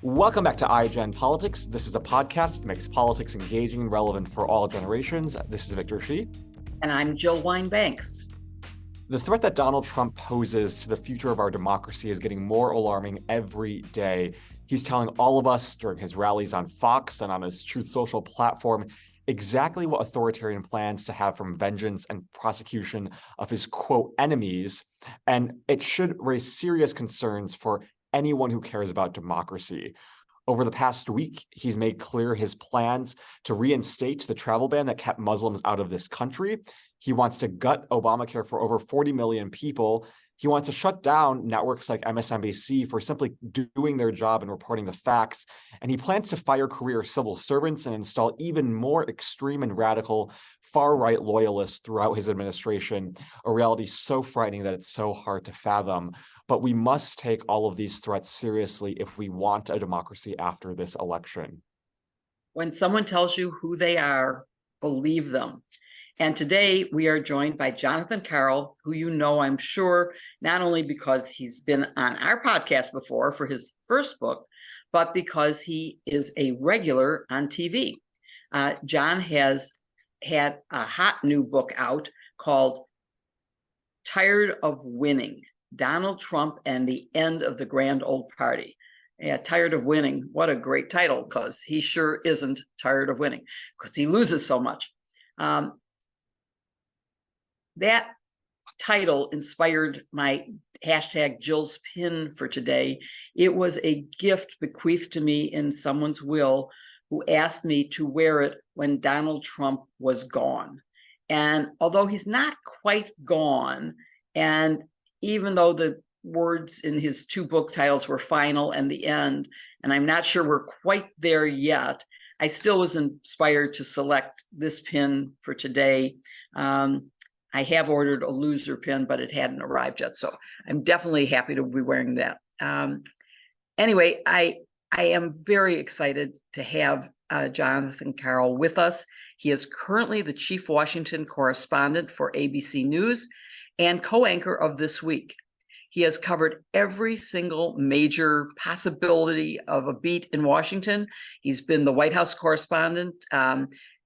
Welcome back to iGen Politics. This is a podcast that makes politics engaging and relevant for all generations. This is Victor Shi. And I'm Jill Wine-Banks. The threat that Donald Trump poses to the future of our democracy is getting more alarming every day. He's telling all of us during his rallies on Fox and on his Truth Social platform exactly what authoritarian plans to have from vengeance and prosecution of his, quote, enemies. And it should raise serious concerns for anyone who cares about democracy. Over the past week, he's made clear his plans to reinstate the travel ban that kept Muslims out of this country. He wants to gut Obamacare for over 40 million people. He wants to shut down networks like MSNBC for simply doing their job and reporting the facts. And he plans to fire career civil servants and install even more extreme and radical far-right loyalists throughout his administration, a reality so frightening that it's so hard to fathom. But we must take all of these threats seriously if we want a democracy after this election. When someone tells you who they are, believe them. And today we are joined by Jonathan Karl, who you know, I'm sure, not only because he's been on our podcast before for his first book, but because he is a regular on TV. John has had a hot new book out called Tired of Winning: Donald Trump and the End of the Grand Old Party. Yeah, Tired of Winning. What a great title, because he sure isn't tired of winning, because he loses so much. That title inspired my hashtag Jill's pin for today. It was a gift bequeathed to me in someone's will who asked me to wear it when Donald Trump was gone. And although he's not quite gone, and even though the words in his two book titles were final and the end, and I'm not sure we're quite there yet, I still was inspired to select this pin for today. I have ordered a loser pin, but it hadn't arrived yet, so I'm definitely happy to be wearing that. Anyway, I am very excited to have Jonathan Karl with us. He is currently the chief Washington correspondent for ABC News and co-anchor of This Week. He has covered every single major possibility of a beat in Washington. He's been the White House correspondent.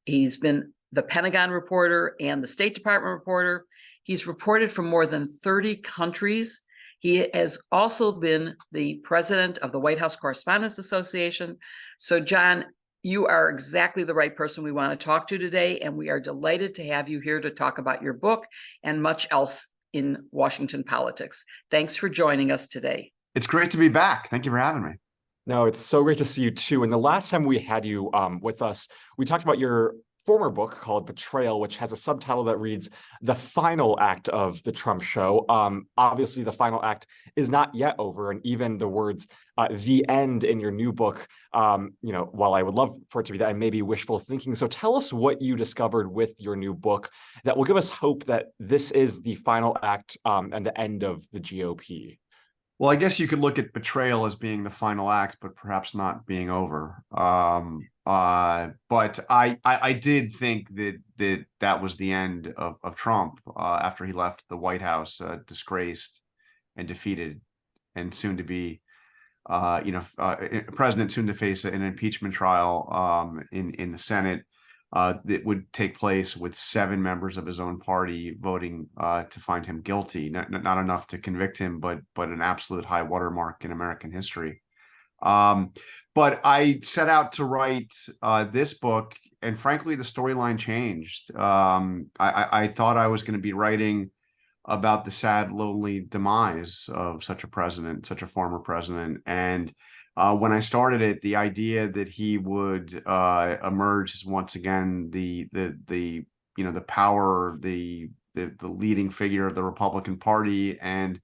He's been the Pentagon reporter and the State Department reporter. He's reported from more than 30 countries. He has also been the president of the White House Correspondents Association. So, John, you are exactly the right person we want to talk to today, and we are delighted to have you here to talk about your book and much else in Washington politics. Thanks for joining us today. It's great to be back. Thank you for having me. No, it's so great to see you too. And the last time we had you with us, we talked about your former book called Betrayal, which has a subtitle that reads "The Final Act of the Trump Show." Obviously, the final act is not yet over, and even the words "the end" in your new book, while I would love for it to be that, and maybe wishful thinking. So tell us what you discovered with your new book that will give us hope that this is the final act and the end of the GOP. Well, I guess you could look at Betrayal as being the final act, but perhaps not being over. But I did think that was the end of Trump after he left the White House, disgraced and defeated, and soon to be, president soon to face an impeachment trial in the Senate. That would take place with 7 members of his own party voting to find him guilty. Not enough to convict him, but an absolute high watermark in American history. But I set out to write this book, and frankly, the storyline changed. I thought I was going to be writing about the sad, lonely demise of such a president, such a former president, and when I started it, the idea that he would emerge as once again the power, the leading figure of the Republican Party and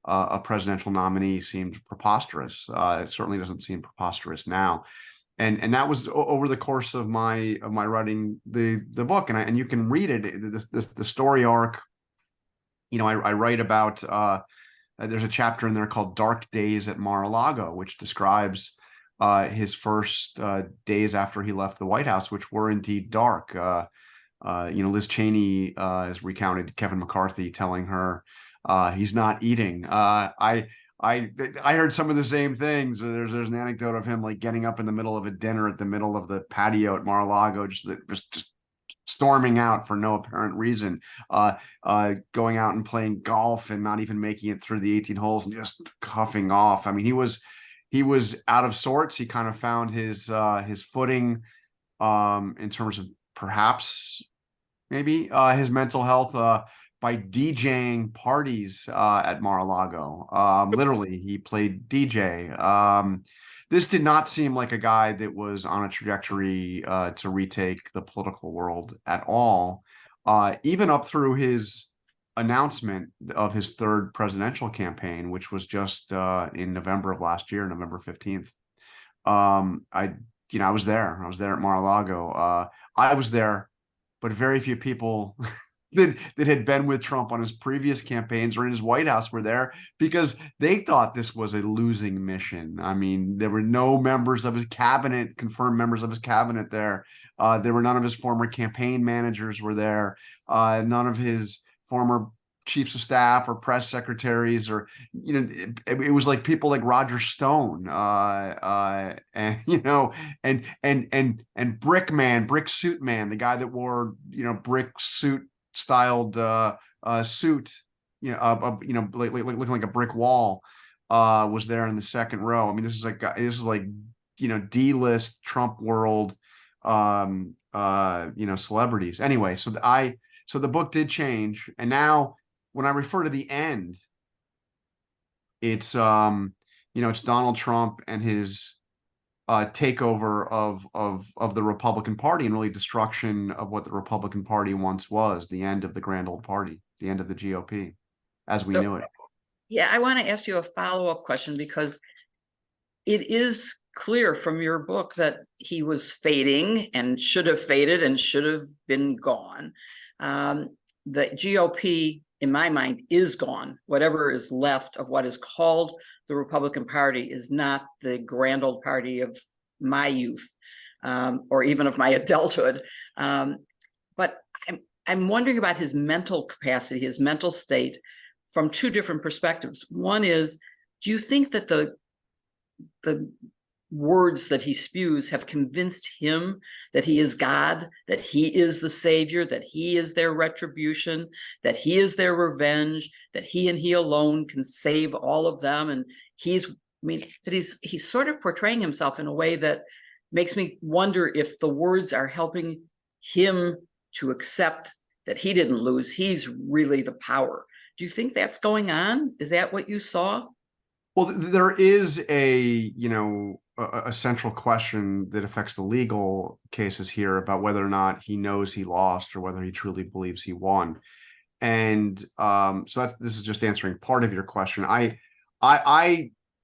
a presidential nominee seemed preposterous. It certainly doesn't seem preposterous now, and that was over the course of my writing the book, and you can read it. The story arc. I write about. There's a chapter in there called "Dark Days at Mar-a-Lago," which describes his first days after he left the White House, which were indeed dark. Liz Cheney has recounted Kevin McCarthy telling her he's not eating. I I heard some of the same things. There's an anecdote of him like getting up in the middle of a dinner at the middle of the patio at Mar-a-Lago, just storming out for no apparent reason, going out and playing golf and not even making it through the 18 holes and just cuffing off. I mean, he was out of sorts. He kind of found his footing in terms of perhaps maybe his mental health by DJing parties at Mar-a-Lago. Literally, he played DJ. This did not seem like a guy that was on a trajectory to retake the political world at all, even up through his announcement of his third presidential campaign, which was just in November of last year, November 15th. I was there. I was there at Mar-a-Lago. I was there, but very few people that had been with Trump on his previous campaigns or in his White House were there because they thought this was a losing mission. I mean, there were no members of his cabinet, confirmed members of his cabinet there. There were none of his former campaign managers were there. None of his former chiefs of staff or press secretaries, or it was like people like Roger Stone and and brick suit man, the guy that wore brick suit styled suit, looking like a brick wall, was there in the second row. I mean, this is like D-list Trump world celebrities. Anyway, so the book did change, and now when I refer to the end, it's it's Donald Trump and his takeover of the Republican Party, and really destruction of what the Republican Party once was, the end of the grand old party, the end of the GOP as we knew it. Yeah, I want to ask you a follow-up question, because it is clear from your book that he was fading and should have faded and should have been gone. The GOP, in my mind, is gone. Whatever is left of what is called the Republican Party is not the grand old party of my youth, or even of my adulthood. But I'm wondering about his mental capacity, his mental state, from two different perspectives. One is, do you think that the words that he spews have convinced him that he is God, that he is the savior, that he is their retribution, that he is their revenge, that he and he alone can save all of them? And that he's sort of portraying himself in a way that makes me wonder if the words are helping him to accept that he didn't lose. He's really the power. Do you think that's going on? Is that what you saw? Well, there is a central question that affects the legal cases here about whether or not he knows he lost or whether he truly believes he won. And so this is just answering part of your question.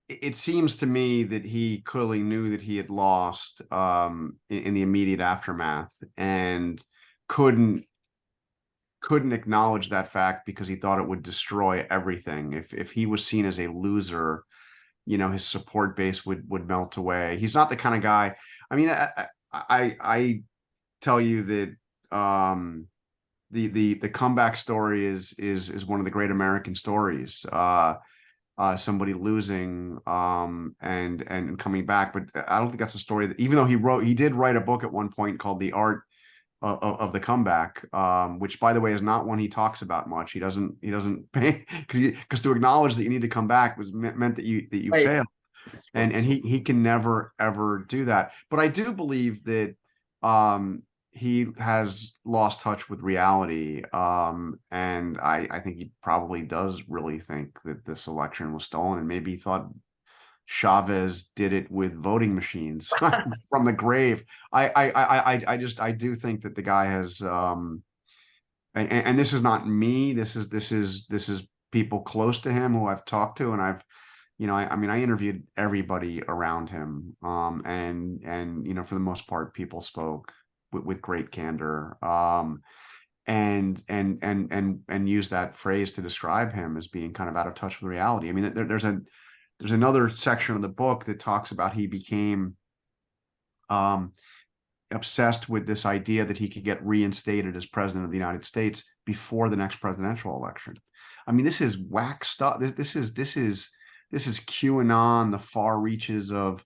It seems to me that he clearly knew that he had lost in the immediate aftermath, and couldn't acknowledge that fact because he thought it would destroy everything. If he was seen as a loser, his support base would melt away. He's not the kind of guy. I mean, I tell you that the comeback story is one of the great American stories. Somebody losing and coming back, but I don't think that's a story that, even though he did write a book at one point called The Art of the Comeback, which, by the way, is not one he talks about much. He doesn't pay, because to acknowledge that you need to come back meant that you Right. failed, and he can never ever do that. But I do believe that he has lost touch with reality, and I think he probably does really think that this election was stolen, and maybe he thought Chavez did it with voting machines from the grave. I do think that the guy has, and this is not me. This is people close to him who I've talked to, and I interviewed everybody around him, and for the most part, people spoke with great candor, and use that phrase to describe him as being kind of out of touch with reality. I mean, there's another section of the book that talks about he became obsessed with this idea that he could get reinstated as president of the United States before the next presidential election. I mean, this is whack stuff. This is this is QAnon, the far reaches of,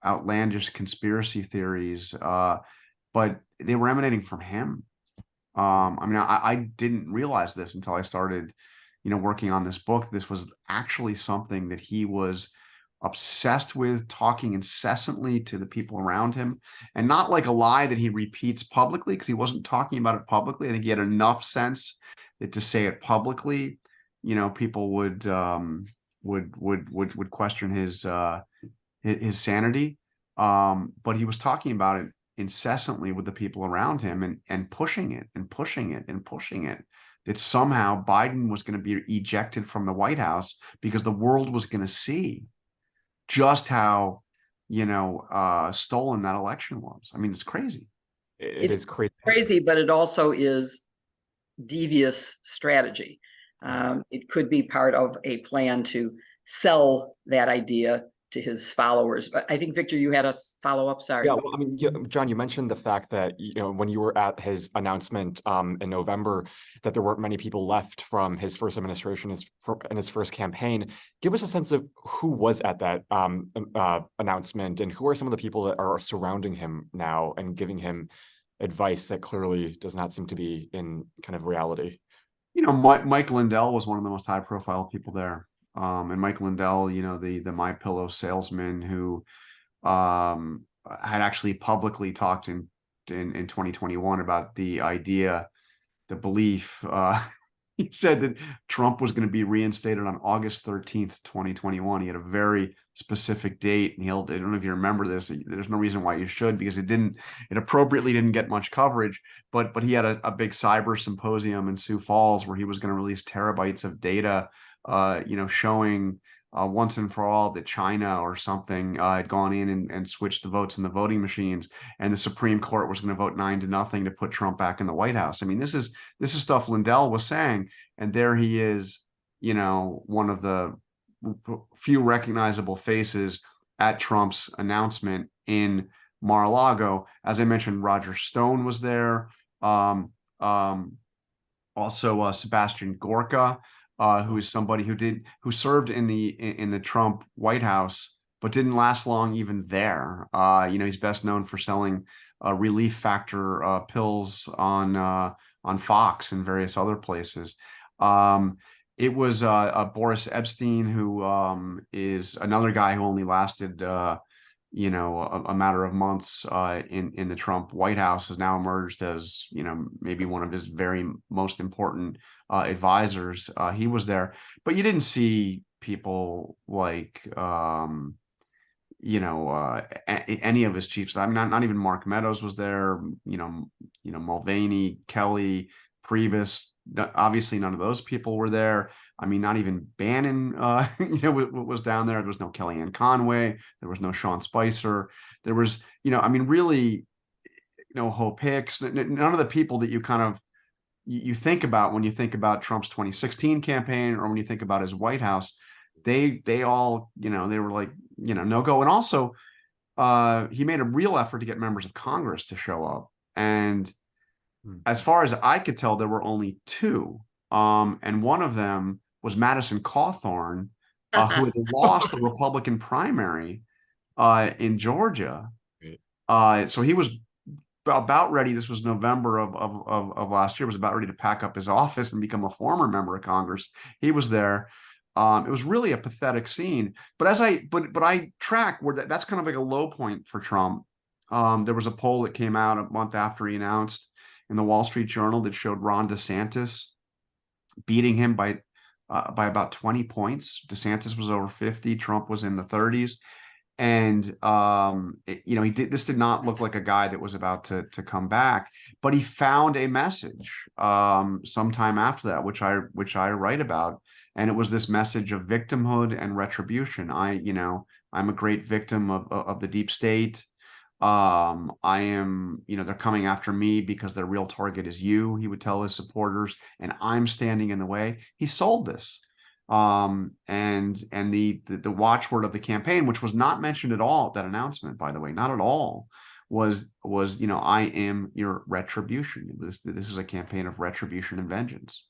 outlandish conspiracy theories. But they were emanating from him. I mean, I didn't realize this until I started, working on this book. This was actually something that he was obsessed with, talking incessantly to the people around him, and not like a lie that he repeats publicly, because he wasn't talking about it publicly. I think he had enough sense that to say it publicly, people would question his sanity. But he was talking about it incessantly with the people around him, and pushing it and pushing it and pushing it, that somehow Biden was going to be ejected from the White House because the world was going to see just how, stolen that election was. I mean, it's crazy. It is crazy. Crazy, but it also is devious strategy. It could be part of a plan to sell that idea to his followers. But I think, Victor, you had a follow-up. Sorry. Yeah, well, I mean, John, you mentioned the fact that, when you were at his announcement in November, that there weren't many people left from his first administration in his first campaign. Give us a sense of who was at that announcement, and who are some of the people that are surrounding him now and giving him advice that clearly does not seem to be in kind of reality. Mike Lindell was one of the most high-profile people there. And Mike Lindell, the My Pillow salesman who had actually publicly talked in 2021 about the idea, the belief. He said that Trump was going to be reinstated on August 13th, 2021. He had a very specific date, and I don't know if you remember this. There's no reason why you should, because it appropriately didn't get much coverage. But he had a big cyber symposium in Sioux Falls where he was going to release terabytes of data, showing once and for all that China or something had gone in and switched the votes in the voting machines, and the Supreme Court was going to vote 9-0 to put Trump back in the White House. I mean, this is stuff Lindell was saying, and there he is, one of the few recognizable faces at Trump's announcement in Mar-a-Lago. As I mentioned, Roger Stone was there. Also, Sebastian Gorka, who is somebody who served in the Trump White House, but didn't last long even there. He's best known for selling relief factor pills on Fox and various other places. It was Boris Epstein, who is another guy who only lasted a matter of months in the Trump White House, has now emerged as, maybe one of his very most important advisors. He was there, but you didn't see people like, any of his chiefs. I mean, not even Mark Meadows was there. Mulvaney, Kelly, Priebus. Obviously, none of those people were there. I mean, not even Bannon, was down there. There was no Kellyanne Conway. There was no Sean Spicer. There was, really, Hope Hicks. None of the people that you kind of you think about when you think about Trump's 2016 campaign, or when you think about his White House. They all, they were like, no go. And also, he made a real effort to get members of Congress to show up. And as far as I could tell, there were only two. And one of them was Madison Cawthorn, who had lost the Republican primary in Georgia. So he was about ready. This was November of last year. Was about ready to pack up his office and become a former member of Congress. He was there. It was really a pathetic scene. But I track where that's kind of like a low point for Trump. There was a poll that came out a month after he announced in the Wall Street Journal that showed Ron DeSantis beating him by about 20 points. DeSantis was over 50. Trump was in the 30s. And, this did not look like a guy that was about to come back, but he found a message sometime after that, which I write about. And it was this message of victimhood and retribution. I'm a great victim of the deep state. I am, they're coming after me because their real target is you, he would tell his supporters, and I'm standing in the way. He sold this. And the watchword of the campaign, which was not mentioned at all at that announcement, by the way, not at all, was I am your retribution. This is a campaign of retribution and vengeance.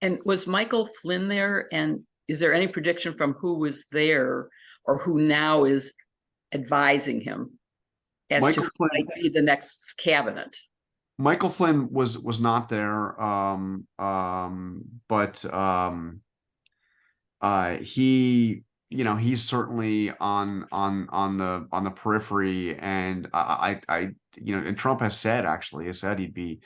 And was Michael Flynn there? And is there any prediction from who was there or who now is advising him as Michael to who Flynn, might be the next cabinet? Michael Flynn was not there, but he, you know, he's certainly on the periphery, and you know, and Trump has said he'd be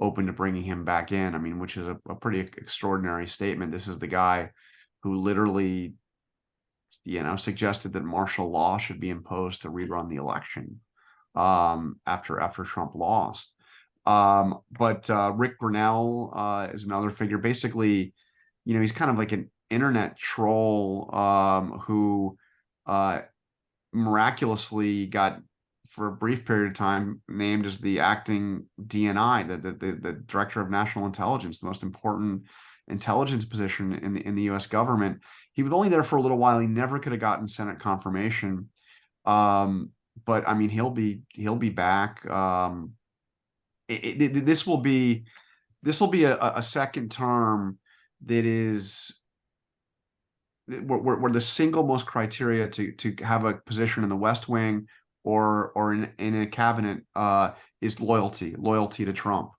open to bringing him back in. I mean, which is a pretty extraordinary statement. This is the guy who literally, you know, suggested that martial law should be imposed to rerun the election after Trump lost. But Rick Grinnell is another figure. Basically, you know, he's kind of like an internet troll who miraculously got, for a brief period of time, named as the acting DNI, the Director of National Intelligence, the most important intelligence position in the U.S. government. He was only there for a little while. He never could have gotten Senate confirmation. But I mean, he'll be back. This will be a second term that is where the single most criteria to have a position in the West Wing or in a cabinet is loyalty to Trump.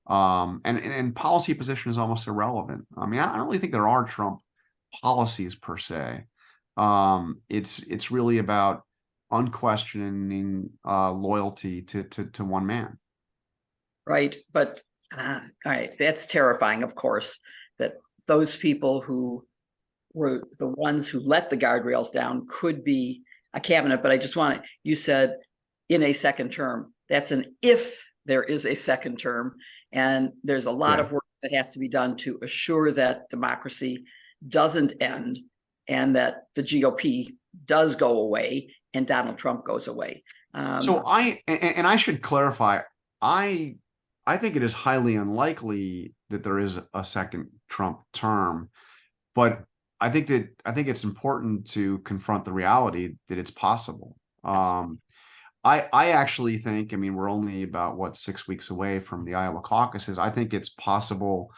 And policy position is almost irrelevant. I mean, I don't really think there are Trump policies per se. It's really about unquestioning loyalty to one man. Right. But all right, that's terrifying, of course, that those people who were the ones who let the guardrails down could be a cabinet. But I just want to, you said in a second term, that's an if there is a second term. And there's a lot of work that has to be done to assure that democracy doesn't end and that the GOP does go away and Donald Trump goes away. So I should clarify, I think it is highly unlikely that there is a second Trump term, but I think it's important to confront the reality that it's possible. I actually think, I mean, we're only about 6 weeks away from the Iowa caucuses. I think it's possible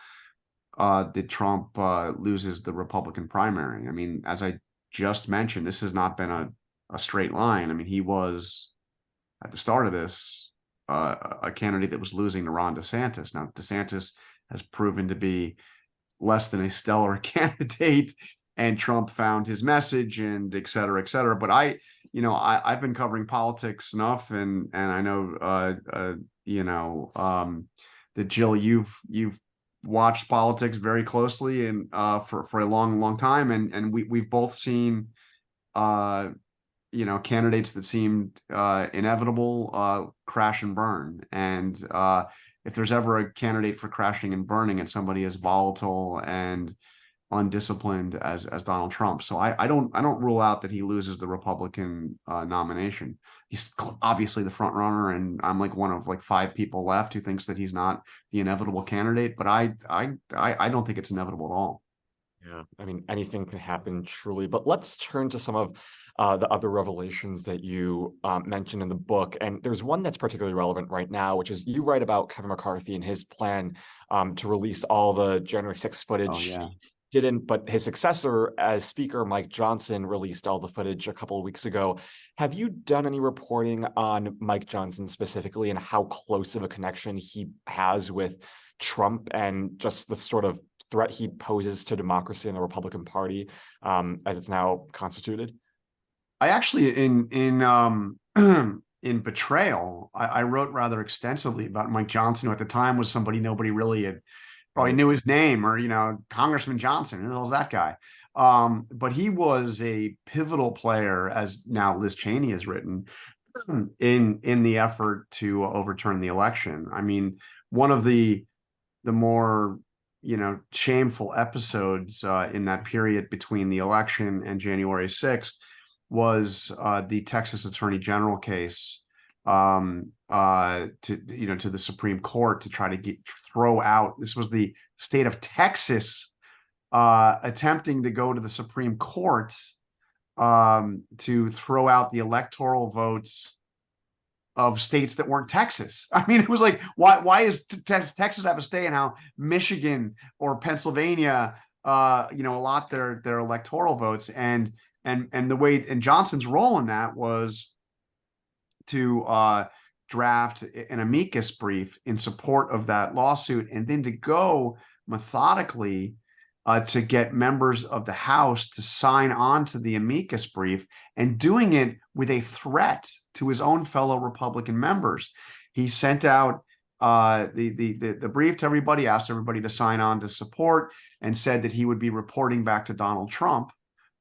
that Trump loses the Republican primary. I mean, as I just mentioned, this has not been a straight line. I mean, he was at the start of this a candidate that was losing to Ron DeSantis. Now, DeSantis has proven to be less than a stellar candidate, and Trump found his message, and et cetera, et cetera. But I've been covering politics enough, and I know that Jill, you've watched politics very closely and for a long time, and we've both seen candidates that seemed inevitable crash and burn. And if there's ever a candidate for crashing and burning, it's somebody as volatile and undisciplined as Donald Trump. So I don't rule out that he loses the Republican nomination. He's obviously the front runner, and I'm like one of 5 people left who thinks that he's not the inevitable candidate. But I don't think it's inevitable at all. Yeah, I mean, anything can happen, truly. But let's turn to some of the other revelations that you mentioned in the book. And there's one that's particularly relevant right now, which is you write about Kevin McCarthy and his plan to release all the January 6th footage. Oh, yeah. Didn't, but his successor as Speaker, Mike Johnson, released all the footage a couple of weeks ago. Have you done any reporting on Mike Johnson specifically and how close of a connection he has with Trump and just the sort of threat he poses to democracy and the Republican Party as it's now constituted? I actually, in Betrayal, I wrote rather extensively about Mike Johnson, who at the time was somebody nobody really had probably knew his name, or Congressman Johnson, who the hell's that guy? But he was a pivotal player, as now Liz Cheney has written, in the effort to overturn the election. I mean, one of the more shameful episodes in that period between the election and January 6th was the Texas Attorney General case to the Supreme Court to try to throw out. This was the state of Texas attempting to go to the Supreme Court to throw out the electoral votes of states that weren't Texas. I mean, it was like, why is Texas have a say in how Michigan or Pennsylvania, allot their electoral votes, and the way, and Johnson's role in that was to draft an amicus brief in support of that lawsuit, and then to go methodically to get members of the House to sign on to the amicus brief, and doing it with a threat to his own fellow Republican members. He sent out the brief to everybody, asked everybody to sign on to support, and said that he would be reporting back to Donald Trump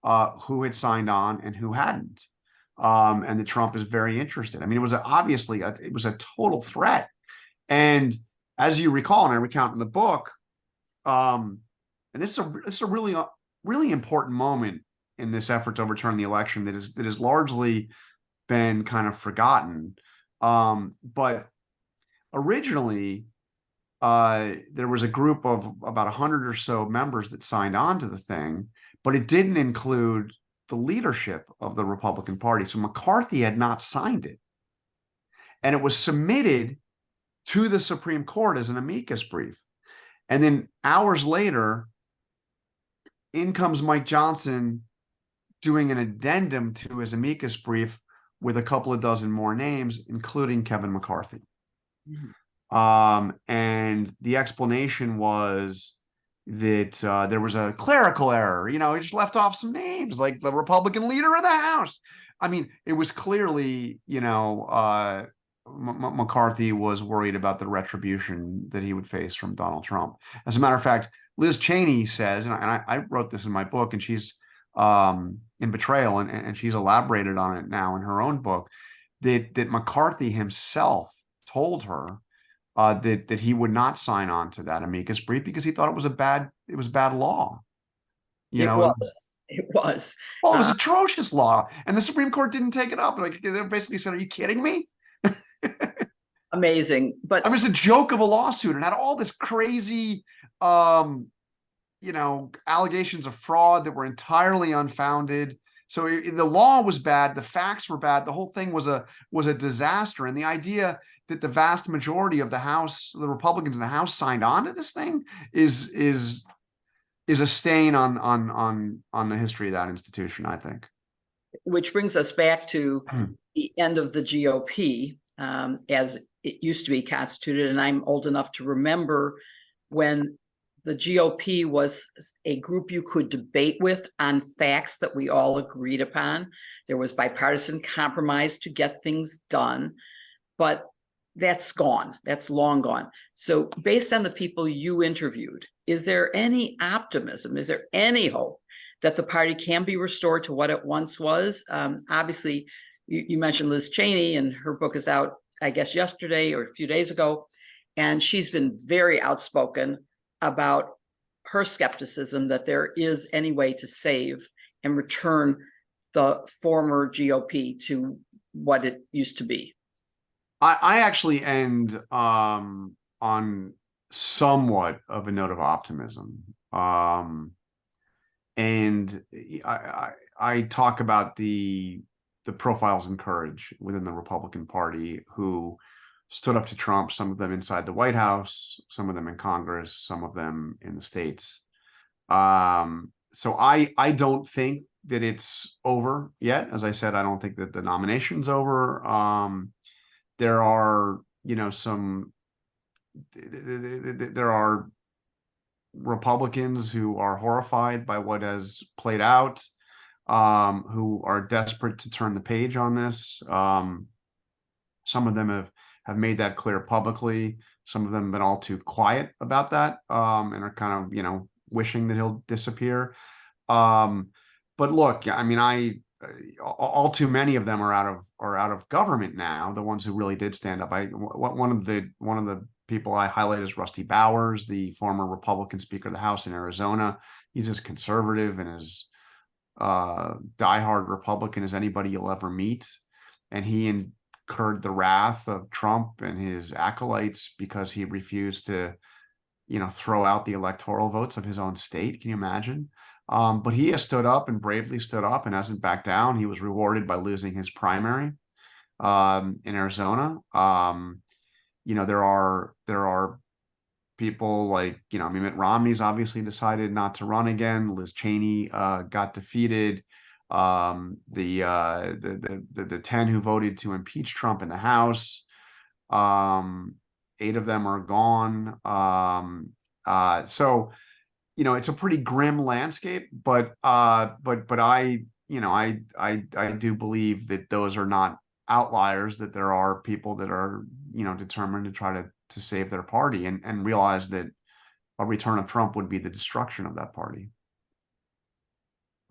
who had signed on and who hadn't. And that Trump is very interested. I mean, it was obviously it was a total threat. And as you recall, and I recount in the book, and this is a really important moment in this effort to overturn the election that has largely been kind of forgotten. But originally, there was a group of about 100 or so members that signed on to the thing, but it didn't include the leadership of the Republican Party. So McCarthy had not signed it. And it was submitted to the Supreme Court as an amicus brief. And then hours later, in comes Mike Johnson doing an addendum to his amicus brief with a couple of dozen more names, including Kevin McCarthy. Mm-hmm. And the explanation was that there was a clerical error. He just left off some names, like the Republican leader of the House. I mean, it was clearly, McCarthy was worried about the retribution that he would face from Donald Trump. As a matter of fact, Liz Cheney says, and I wrote this in my book, and she's in Betrayal, and she's elaborated on it now in her own book, that McCarthy himself told her that he would not sign on to that amicus brief because he thought it was bad law. It was. Well, it was atrocious law, and the Supreme Court didn't take it up. Like, they basically said, "Are you kidding me?" Amazing, but it was a joke of a lawsuit, and had all this crazy, allegations of fraud that were entirely unfounded. So the law was bad, the facts were bad, the whole thing was a disaster. And the idea that the vast majority of the House, the Republicans in the House, signed on to this thing is a stain on the history of that institution, I think. Which brings us back to the end of the GOP as it used to be constituted. And I'm old enough to remember when the GOP was a group you could debate with on facts that we all agreed upon. There was bipartisan compromise to get things done, but that's gone. That's long gone. So based on the people you interviewed, is there any optimism? Is there any hope that the party can be restored to what it once was? Obviously, you mentioned Liz Cheney, and her book is out, I guess, yesterday or a few days ago. And she's been very outspoken about her skepticism that there is any way to save and return the former GOP to what it used to be. I actually end on somewhat of a note of optimism. And I talk about the profiles in courage within the Republican Party who stood up to Trump, some of them inside the White House, some of them in Congress, some of them in the states. So I don't think that it's over yet. As I said, I don't think that the nomination's over. There are, there are Republicans who are horrified by what has played out, who are desperate to turn the page on this. Some of them have made that clear publicly. Some of them have been all too quiet about that, and are kind of, wishing that he'll disappear. But look, I mean, all too many of them are out of government now. The ones who really did stand up. One of the people I highlight is Rusty Bowers, the former Republican Speaker of the House in Arizona. He's as conservative and as diehard Republican as anybody you'll ever meet, and he incurred the wrath of Trump and his acolytes because he refused to, throw out the electoral votes of his own state. Can you imagine? But he has stood up and bravely stood up and hasn't backed down. He was rewarded by losing his primary. in Arizona. There are people like, Mitt Romney's obviously decided not to run again. Liz Cheney got defeated. The 10 who voted to impeach Trump in the House, 8 of them are gone. So it's a pretty grim landscape, but I do believe that those are not outliers, that there are people that are determined to try to save their party and realize that a return of Trump would be the destruction of that party.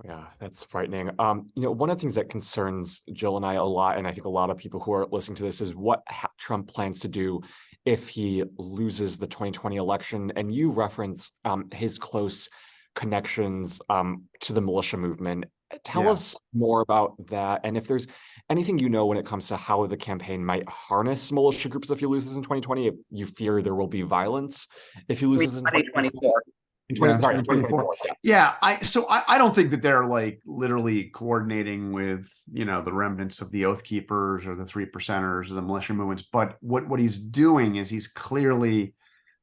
Yeah, that's frightening. One of the things that concerns Jill and I a lot, and I think a lot of people who are listening to this, is what Trump plans to do if he loses the 2020 election. And you reference his close connections to the militia movement. Tell us more about that, and if there's anything when it comes to how the campaign might harness militia groups if he loses in 2020, if you fear there will be violence if he loses in 2024. In 2024. Yeah, I don't think that they're like literally coordinating with the remnants of the Oath Keepers or the 3%ers or the militia movements, but what he's doing is he's clearly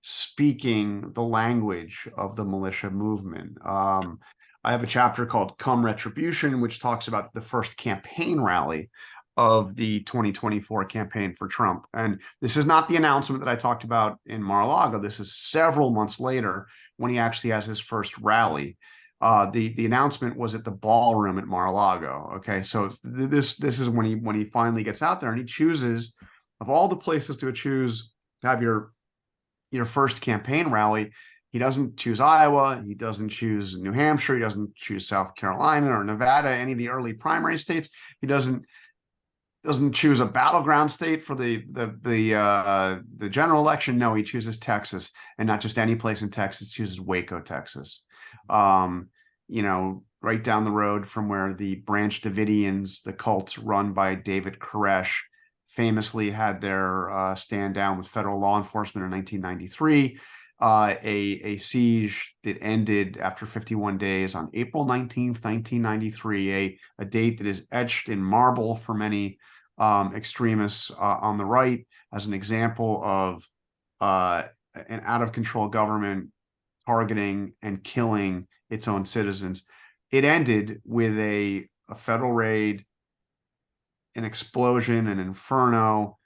speaking the language of the militia movement. I have a chapter called Come Retribution, which talks about the first campaign rally of the 2024 campaign for Trump. And this is not the announcement that I talked about in Mar-a-Lago. This is several months later when he actually has his first rally. The announcement was at the ballroom at Mar-a-Lago. Okay, so this is when he finally gets out there and he chooses, of all the places to choose to have your first campaign rally, he doesn't choose Iowa, he doesn't choose New Hampshire, he doesn't choose South Carolina or Nevada, any of the early primary states. He doesn't choose a battleground state for the general election. No, he chooses Texas, and not just any place in Texas. He chooses Waco, Texas. Right down the road from where the Branch Davidians, the cult run by David Koresh, famously had their stand down with federal law enforcement in 1993. A siege that ended after 51 days on April 19th, 1993, a date that is etched in marble for many extremists on the right as an example of an out-of-control government targeting and killing its own citizens. It ended with a federal raid, an explosion, an inferno,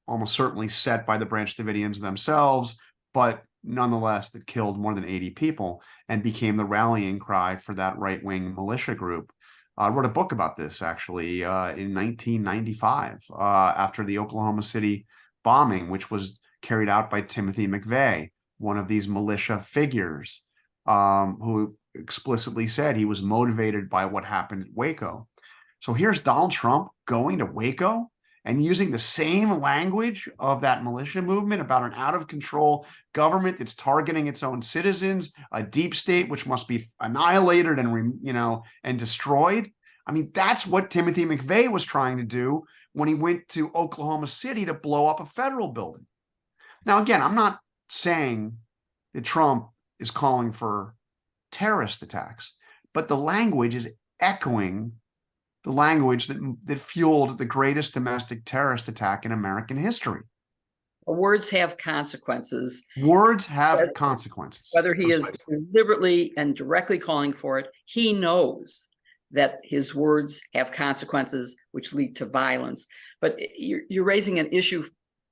almost certainly set by the Branch Davidians themselves, but nonetheless that killed more than 80 people and became the rallying cry for that right-wing militia group. I wrote a book about this actually in 1995 after the Oklahoma City bombing, which was carried out by Timothy McVeigh, one of these militia figures who explicitly said he was motivated by what happened at Waco. So here's Donald Trump going to Waco and using the same language of that militia movement about an out-of-control government that's targeting its own citizens, a deep state which must be annihilated and destroyed. I mean, that's what Timothy McVeigh was trying to do when he went to Oklahoma City to blow up a federal building. Now, again, I'm not saying that Trump is calling for terrorist attacks, but the language is echoing the language that fueled the greatest domestic terrorist attack in American history. Words have consequences. Words have consequences. Whether he is deliberately and directly calling for it, he knows that his words have consequences which lead to violence. But you're raising an issue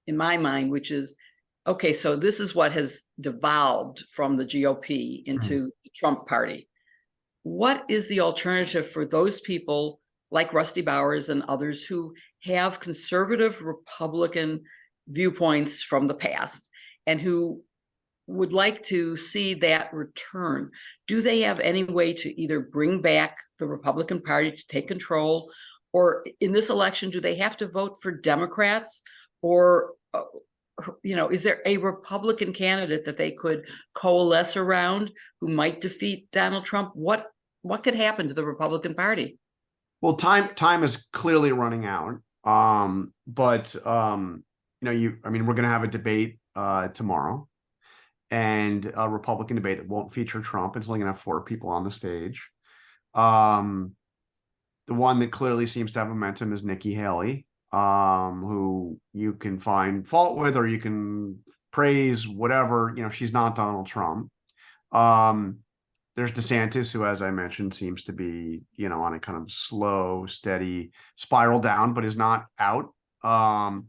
in my mind, which is, okay, so this is what has devolved from the GOP into the Trump party. What is the alternative for those people like Rusty Bowers and others who have conservative Republican viewpoints from the past and who would like to see that return? Do they have any way to either bring back the Republican Party to take control, or in this election, do they have to vote for Democrats, or is there a Republican candidate that they could coalesce around who might defeat Donald Trump? What could happen to the Republican Party? Well, time is clearly running out. We're going to have a debate tomorrow, and a Republican debate that won't feature Trump. It's only going to have 4 people on the stage. The one that clearly seems to have momentum is Nikki Haley. who you can find fault with or you can praise, whatever. She's not Donald Trump. There's DeSantis, who, as I mentioned, seems to be, on a kind of slow, steady spiral down, but is not out. And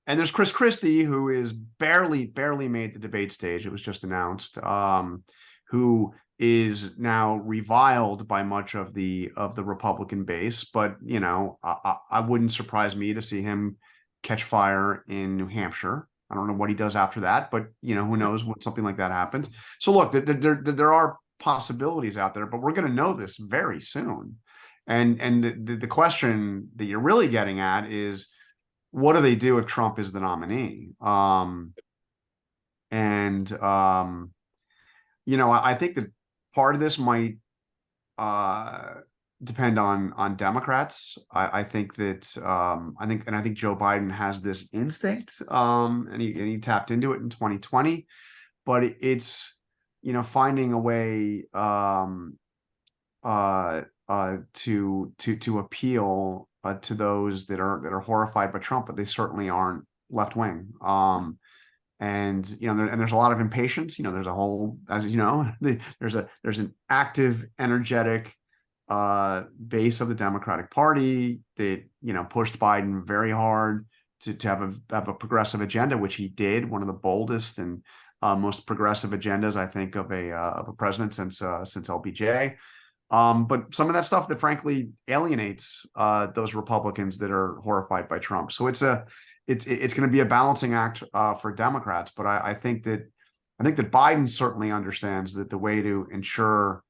there's Chris Christie, who is barely made the debate stage. It was just announced, who is now reviled by much of the Republican base. But I wouldn't surprise me to see him catch fire in New Hampshire. I don't know what he does after that, but who knows when something like that happens. So look, there are possibilities out there, but we're going to know this very soon. And the question that you're really getting at is, what do they do if Trump is the nominee? I think that part of this might depend on Democrats. I think that I think Joe Biden has this instinct, and he tapped into it in 2020, but it's finding a way to appeal to those that are horrified by Trump, but they certainly aren't left wing. And there's a lot of impatience. There's a whole, as there's an active, energetic base of the Democratic Party that pushed Biden very hard to have a progressive agenda, which he did. One of the boldest and most progressive agendas, I think, of a president since LBJ. But some of that stuff that frankly alienates those Republicans that are horrified by Trump. So it's going to be a balancing act for Democrats. But I think that Biden certainly understands that the way to ensure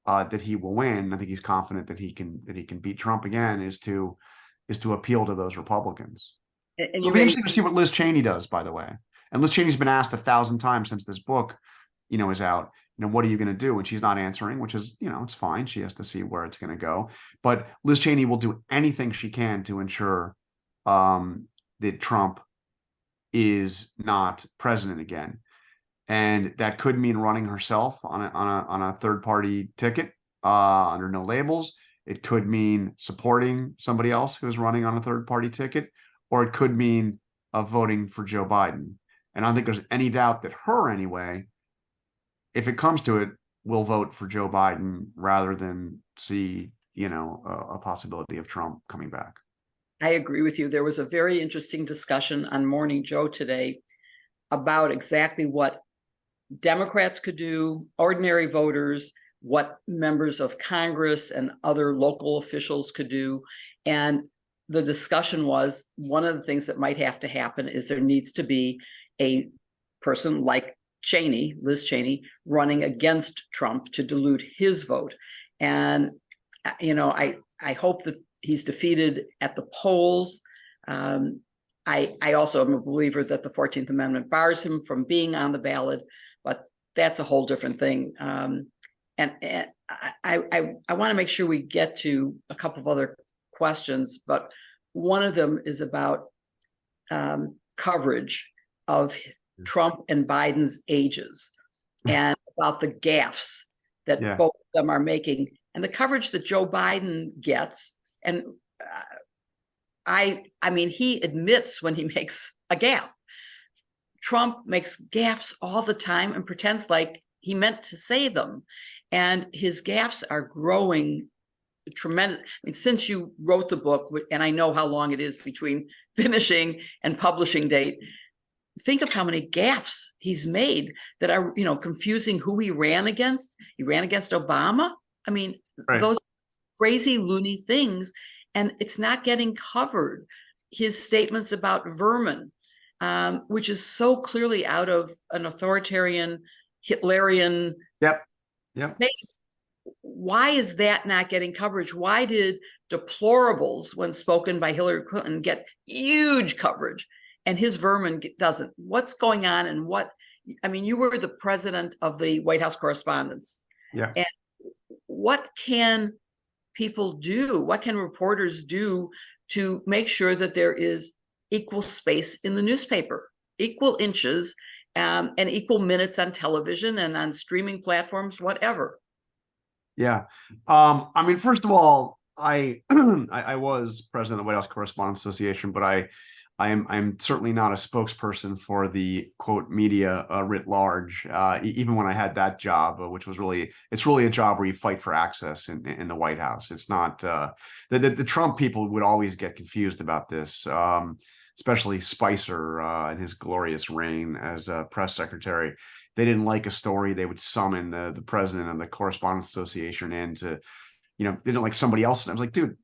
that he will win, I think he's confident that he can beat Trump again, is to appeal to those Republicans. And It'll be interesting to see what Liz Cheney does, by the way. And Liz Cheney's been asked 1,000 times since this book, is out. What are you going to do? And she's not answering, which is, it's fine. She has to see where it's going to go. But Liz Cheney will do anything she can to ensure that Trump is not president again. And that could mean running herself on a third party ticket under no labels. It could mean supporting somebody else who's running on a third party ticket, or it could mean voting for Joe Biden. And I don't think there's any doubt that her, anyway, if it comes to it, will vote for Joe Biden rather than see, a possibility of Trump coming back. I agree with you. There was a very interesting discussion on Morning Joe today about exactly what Democrats could do, ordinary voters, what members of Congress and other local officials could do. And the discussion was, one of the things that might have to happen is there needs to be a person like Liz Cheney, running against Trump to dilute his vote. And, I hope that he's defeated at the polls. I also am a believer that the 14th Amendment bars him from being on the ballot, but that's a whole different thing. And I want to make sure we get to a couple of other questions, but one of them is about coverage of Trump and Biden's ages and about the gaffes that both of them are making, and the coverage that Joe Biden gets. And I mean, he admits when he makes a gaffe. Trump makes gaffes all the time and pretends like he meant to say them. And his gaffes are growing tremendous. I mean, since you wrote the book, and I know how long it is between finishing and publishing date, think of how many gaffes he's made that are, confusing who he ran against. He ran against Obama. I mean, those crazy, loony things, and it's not getting covered. His statements about vermin, which is so clearly out of an authoritarian, Hitlerian base. Why is that not getting coverage? Why did deplorables, when spoken by Hillary Clinton, get huge coverage and his vermin doesn't? What's going on? And you were the president of the White House Correspondents. Yeah. And what can people do? What can reporters do to make sure that there is equal space in the newspaper, equal inches, and equal minutes on television and on streaming platforms, whatever? Yeah. First of all, I was president of the White House Correspondents Association, but I'm certainly not a spokesperson for the quote media writ large. Even when I had that job, which was it's really a job where you fight for access in the White House. It's not the Trump people would always get confused about this, especially Spicer in his glorious reign as a press secretary. They didn't like a story, they would summon the president of the Correspondents Association in to, they didn't like somebody else. And I was like, dude,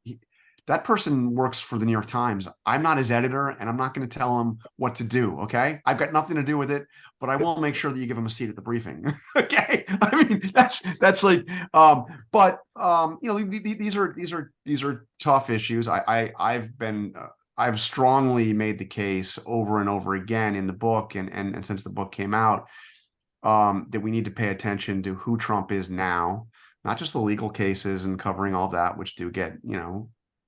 that person works for the New York Times. I'm not his editor, and I'm not going to tell him what to do. Okay. I've got nothing to do with it, but I will make sure that you give him a seat at the briefing. Okay. I mean, that's like, these are tough issues. I've strongly made the case over and over again in the book and since the book came out, that we need to pay attention to who Trump is now, not just the legal cases and covering all that, which do get,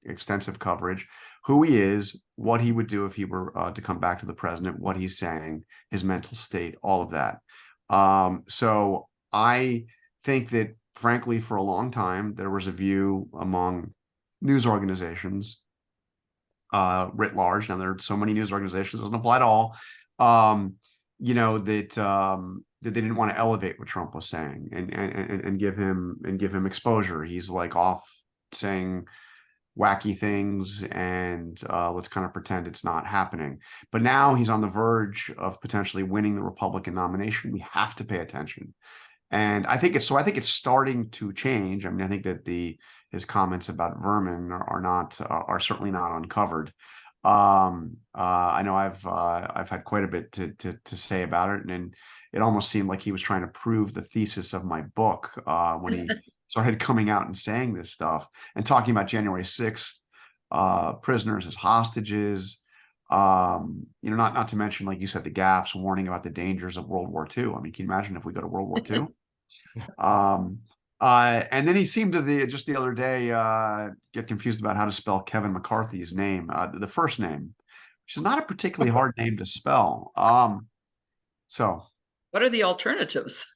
extensive coverage, who he is, what he would do if he were to come back to the president, what he's saying, his mental state, all of that. So I think that, frankly, for a long time, there was a view among news organizations writ large. Now, there are so many news organizations, doesn't apply to all, that they didn't want to elevate what Trump was saying and give him exposure. He's like off saying wacky things, and let's kind of pretend it's not happening. But now he's on the verge of potentially winning the Republican nomination. We have to pay attention, and I think it's starting to change. I mean, I think that his comments about vermin are certainly not uncovered. I know I've had quite a bit to say about it, and it almost seemed like he was trying to prove the thesis of my book when he started coming out and saying this stuff and talking about January 6th prisoners as hostages. Not to mention, like you said, the gaffs, warning about the dangers of World War II. I mean, can you imagine if we go to World War II? And then he seemed to just the other day get confused about how to spell Kevin McCarthy's name, the first name, which is not a particularly hard name to spell. So what are the alternatives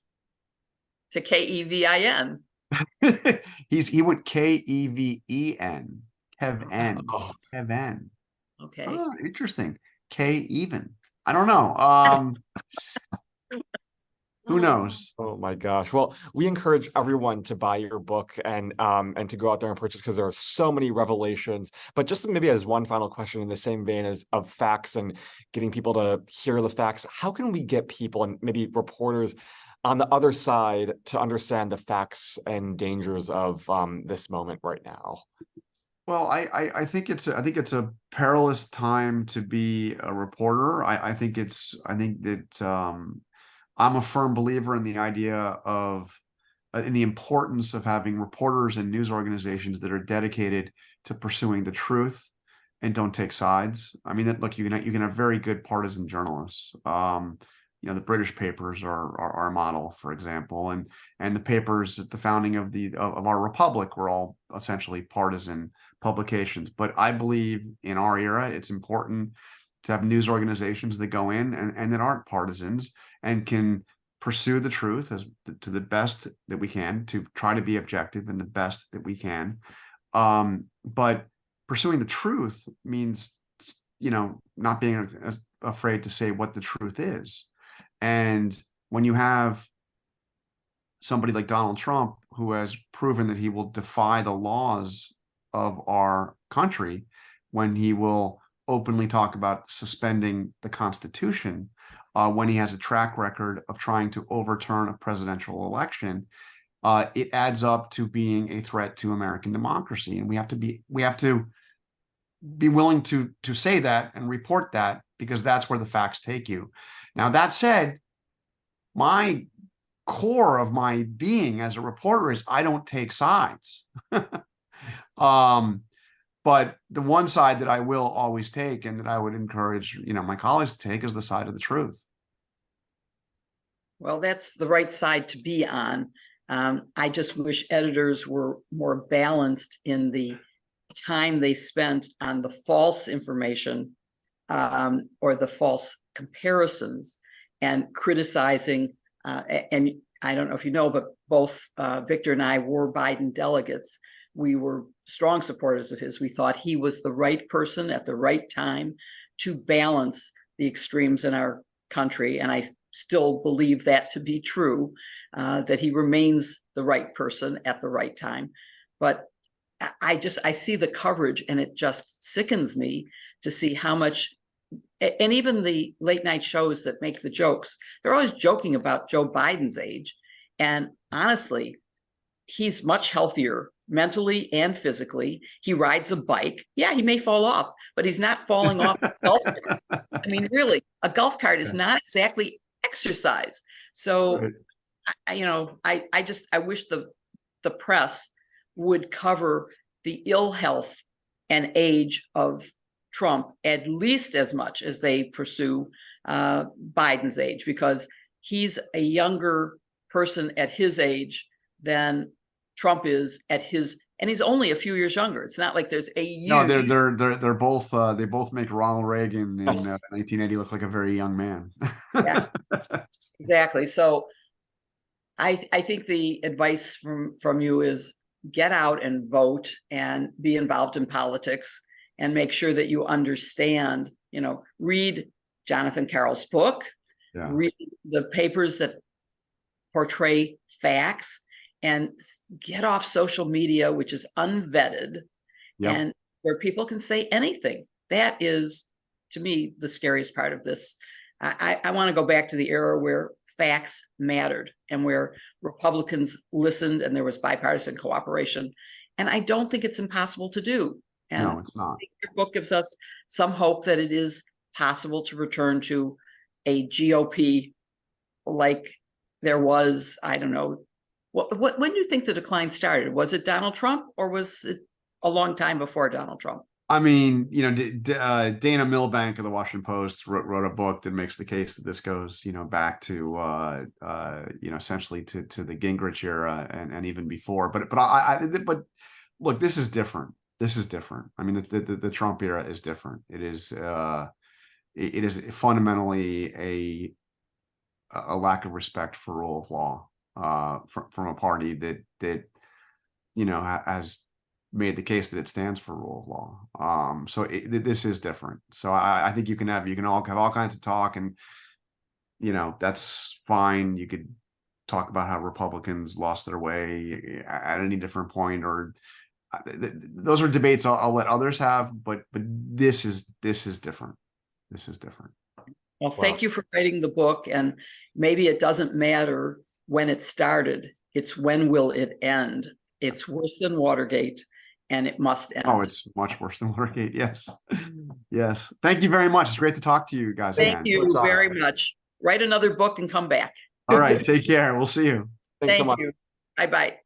to Kevin? he went Keven, Kevin. Oh. Kevin. Okay. Oh, interesting. K-even. I don't know. Who knows? Oh my gosh. Well, we encourage everyone to buy your book and to go out there and purchase, because there are so many revelations. But just maybe as one final question in the same vein as of facts and getting people to hear the facts, how can we get people and maybe reporters on the other side to understand the facts and dangers of this moment right now? Well, I think it's a perilous time to be a reporter. I think that I'm a firm believer in the idea of in the importance of having reporters and news organizations that are dedicated to pursuing the truth and don't take sides. I mean, look, you can have very good partisan journalists. The British papers are our model, for example, and the papers at the founding of our republic were all essentially partisan publications. But I believe in our era, it's important to have news organizations that go in and that aren't partisans and can pursue the truth to the best that we can, to try to be objective and the best that we can. But pursuing the truth means, not being afraid to say what the truth is. And when you have somebody like Donald Trump, who has proven that he will defy the laws of our country, when he will openly talk about suspending the Constitution, when he has a track record of trying to overturn a presidential election, it adds up to being a threat to American democracy. And we have to be willing to say that and report that, because that's where the facts take you. Now, that said, my core of my being as a reporter is I don't take sides. But the one side that I will always take, and that I would encourage, my colleagues to take, is the side of the truth. Well, that's the right side to be on. I just wish editors were more balanced in the time they spent on the false information or the false comparisons and criticizing. And I don't know if you know, but both Victor and I were Biden delegates. We were strong supporters of his. We thought he was the right person at the right time to balance the extremes in our country. And I still believe that to be true, that he remains the right person at the right time. But I see the coverage, and it just sickens me to see how much, and even the late night shows that make the jokes, they're always joking about Joe Biden's age. And honestly, he's much healthier mentally and physically. He rides a bike. Yeah, he may fall off, but he's not falling off a golf cart. I mean, really, a golf cart is not exactly exercise. So, right. I wish the press would cover the ill health and age of Trump at least as much as they pursue Biden's age, because he's a younger person at his age than Trump is at his, and he's only a few years younger. It's not like there's a huge... No, they're both they both make Ronald Reagan in 1980 look like a very young man. Yes, exactly. So I think the advice from you is get out and vote and be involved in politics, and make sure that you understand, read Jonathan Karl's book, read the papers that portray facts, and get off social media, which is unvetted, and where people can say anything. That is, to me, the scariest part of this. I want to go back to the era where facts mattered and where Republicans listened and there was bipartisan cooperation. And I don't think it's impossible to do. And no, it's not. Your book gives us some hope that it is possible to return to a GOP like there was, I don't know, when do you think the decline started? Was it Donald Trump, or was it a long time before Donald Trump? I mean, Dana Milbank of the Washington Post wrote a book that makes the case that this goes, back to, essentially to the Gingrich era and even before. But look, this is different. This is different. I mean, the Trump era is different. It is fundamentally a lack of respect for rule of law from a party that has made the case that it stands for rule of law. So this is different. So I think you can all have all kinds of talk, and that's fine. You could talk about how Republicans lost their way at any different point, or those are debates I'll let others have. But this is different. This is different. Well, thank you for writing the book. And maybe it doesn't matter when it started. It's when will it end? It's worse than Watergate, and it must end. Oh, it's much worse than Watergate. Yes. Yes. Thank you very much. It's great to talk to you guys. Thank you very much. Write another book and come back. All right. Take care. We'll see you. Thanks so much. You. Bye-bye.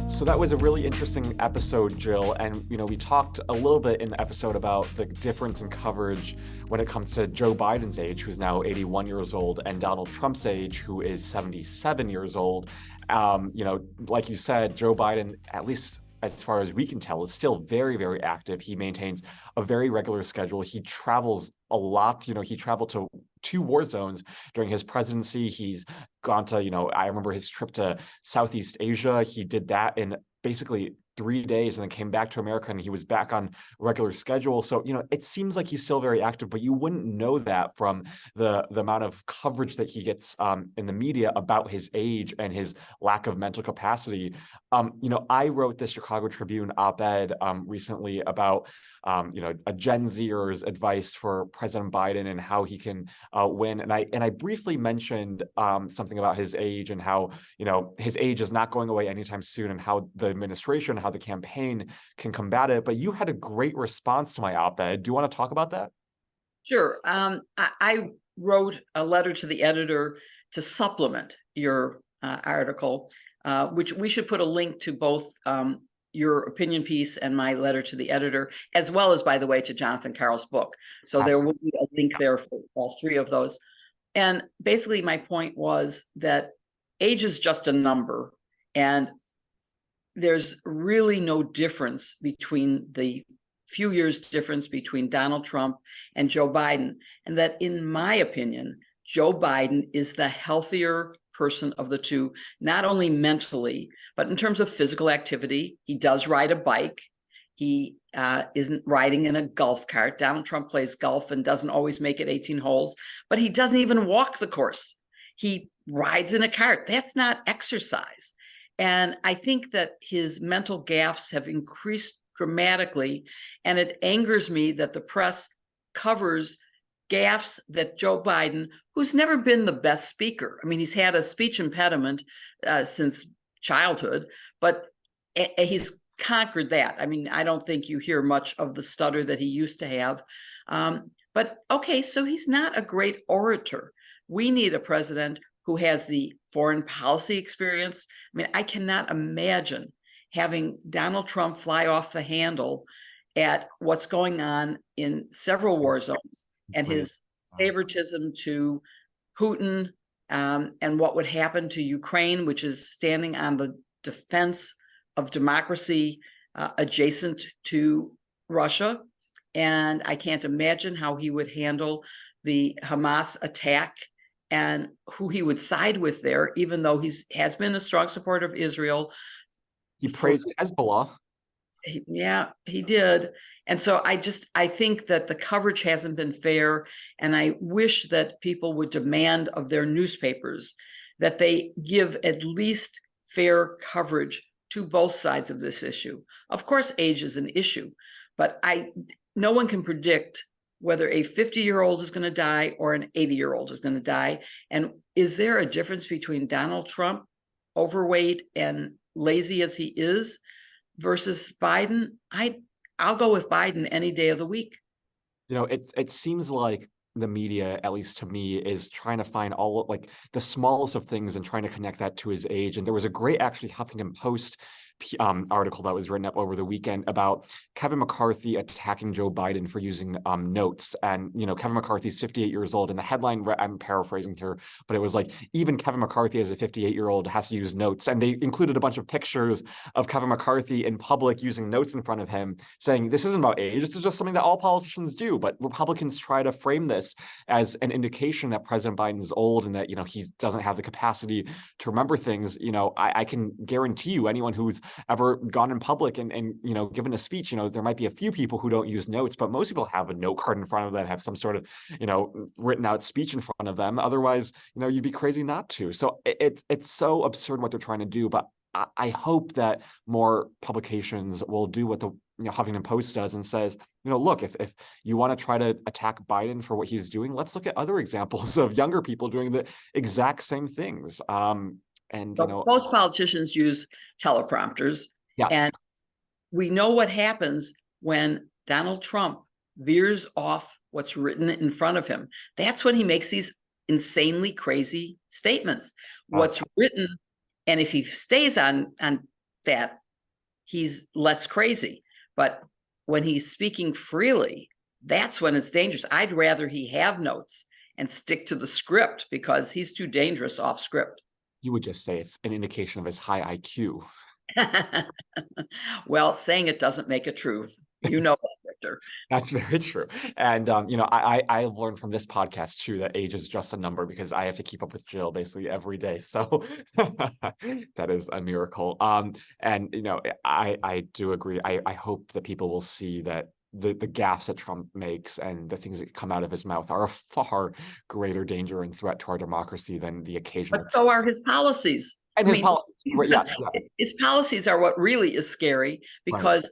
So that was a really interesting episode, Jill. And, we talked a little bit in the episode about the difference in coverage when it comes to Joe Biden's age, who's now 81 years old, and Donald Trump's age, who is 77 years old. Like you said, Joe Biden, at least as far as we can tell, is still very, very active. He maintains a very regular schedule. He travels a lot. He traveled to 2 war zones during his presidency. He's gone to, I remember his trip to Southeast Asia. He did that in basically 3 days and then came back to America, and he was back on regular schedule. So, it seems like he's still very active, but you wouldn't know that from the amount of coverage that he gets in the media about his age and his lack of mental capacity. I wrote the Chicago Tribune op-ed recently about a Gen Zer's advice for President Biden and how he can win. And I briefly mentioned something about his age and how, his age is not going away anytime soon, and how the administration, how the campaign can combat it. But you had a great response to my op-ed. Do you want to talk about that? Sure. I wrote a letter to the editor to supplement your article, which we should put a link to both your opinion piece and my letter to the editor, as well as, by the way, to Jonathan Karl's book. So Absolutely. There will be a link there for all 3 of those. And basically my point was that age is just a number, and there's really no difference between the few years difference between Donald Trump and Joe Biden. And that, in my opinion, Joe Biden is the healthier person of the two, not only mentally, but in terms of physical activity. He does ride a bike. He isn't riding in a golf cart. Donald Trump plays golf and doesn't always make it 18 holes, but he doesn't even walk the course. He rides in a cart. That's not exercise. And I think that his mental gaffes have increased dramatically. And it angers me that the press covers gaffes that Joe Biden, who's never been the best speaker. I mean, he's had a speech impediment since childhood, but he's conquered that. I mean, I don't think you hear much of the stutter that he used to have. But okay, so he's not a great orator. We need a president who has the foreign policy experience. I mean, I cannot imagine having Donald Trump fly off the handle at what's going on in several war zones and his favoritism to Putin, and what would happen to Ukraine, which is standing on the defense of democracy adjacent to Russia. And I can't imagine how he would handle the Hamas attack and who he would side with there, even though has been a strong supporter of Israel. He praised Hezbollah. Yeah, he did. And so I think that the coverage hasn't been fair. And I wish that people would demand of their newspapers that they give at least fair coverage to both sides of this issue. Of course, age is an issue, but no one can predict whether a 50-year-old is going to die or an 80-year-old is going to die. And is there a difference between Donald Trump, overweight and lazy as he is, versus Biden? I'll go with Biden any day of the week. You know, it seems like the media, at least to me, is trying to find all like the smallest of things and trying to connect that to his age. And there was a great actually Huffington Post article that was written up over the weekend about Kevin McCarthy attacking Joe Biden for using notes. And, you know, Kevin McCarthy's 58 years old. And the headline, I'm paraphrasing here, but it was like, even Kevin McCarthy as a 58-year-old has to use notes. And they included a bunch of pictures of Kevin McCarthy in public using notes in front of him, saying this isn't about age. This is just something that all politicians do. But Republicans try to frame this as an indication that President Biden is old and that, you know, he doesn't have the capacity to remember things. You know, I can guarantee you, anyone who's ever gone in public and you know, given a speech, you know, there might be a few people who don't use notes, but most people have a note card in front of them, have some sort of, you know, written out speech in front of them. Otherwise, you know, you'd be crazy not to. So it's so absurd what they're trying to do. But I hope that more publications will do what the Huffington Post does and says, you know, look, if you want to try to attack Biden for what he's doing, let's look at other examples of younger people doing the exact same things. And you know, most politicians use teleprompters, yes. And we know what happens when Donald Trump veers off what's written in front of him. That's when he makes these insanely crazy statements. What's written, and if he stays on that, he's less crazy. But when he's speaking freely, that's when it's dangerous. I'd rather he have notes and stick to the script, because he's too dangerous off script. You would just say it's an indication of his high IQ. Well, saying it doesn't make it true. You know that, Victor. That's very true. And, you know, I learned from this podcast, too, that age is just a number, because I have to keep up with Jill basically every day. So that is a miracle. And, you know, I do agree. I hope that people will see that the gaffes that Trump makes and the things that come out of his mouth are a far greater danger and threat to our democracy than the occasional. But so are his policies. And his policies, his policies are what really is scary, because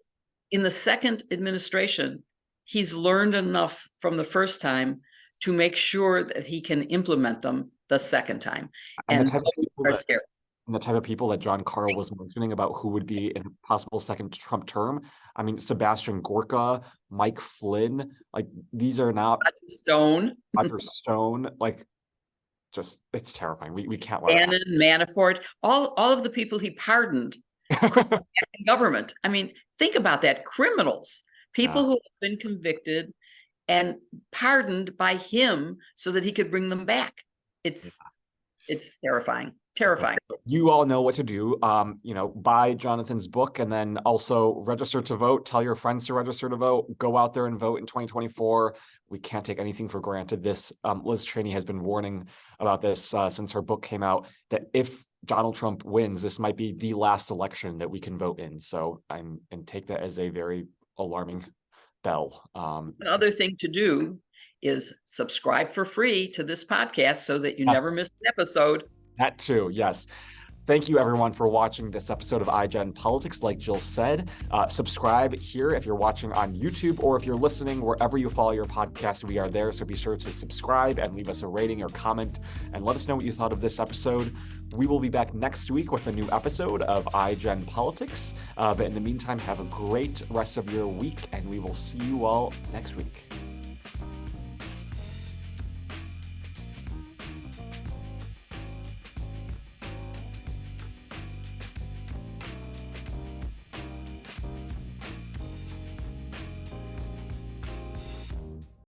in the second administration, he's learned enough from the first time to make sure that he can implement them the second time. And the type of people that John Karl was mentioning about who would be in a possible second Trump term. I mean, Sebastian Gorka, Mike Flynn, like these are not Roger Stone, like just it's terrifying. We can't let Bannon, Manafort, all of the people he pardoned in government. I mean, think about that. Criminals, people who have been convicted and pardoned by him so that he could bring them back. It's terrifying. Terrifying. You all know what to do. Buy Jonathan's book and then also register to vote. Tell your friends to register to vote. Go out there and vote in 2024. We can't take anything for granted. Liz Cheney has been warning about this since her book came out, that if Donald Trump wins, this might be the last election that we can vote in. So and take that as a very alarming bell. Another thing to do is subscribe for free to this podcast so that you never miss an episode. That too, yes. Thank you, everyone, for watching this episode of iGen Politics. Like Jill said, subscribe here if you're watching on YouTube, or if you're listening wherever you follow your podcast, we are there. So be sure to subscribe and leave us a rating or comment and let us know what you thought of this episode. We will be back next week with a new episode of iGen Politics. But in the meantime, have a great rest of your week, and we will see you all next week.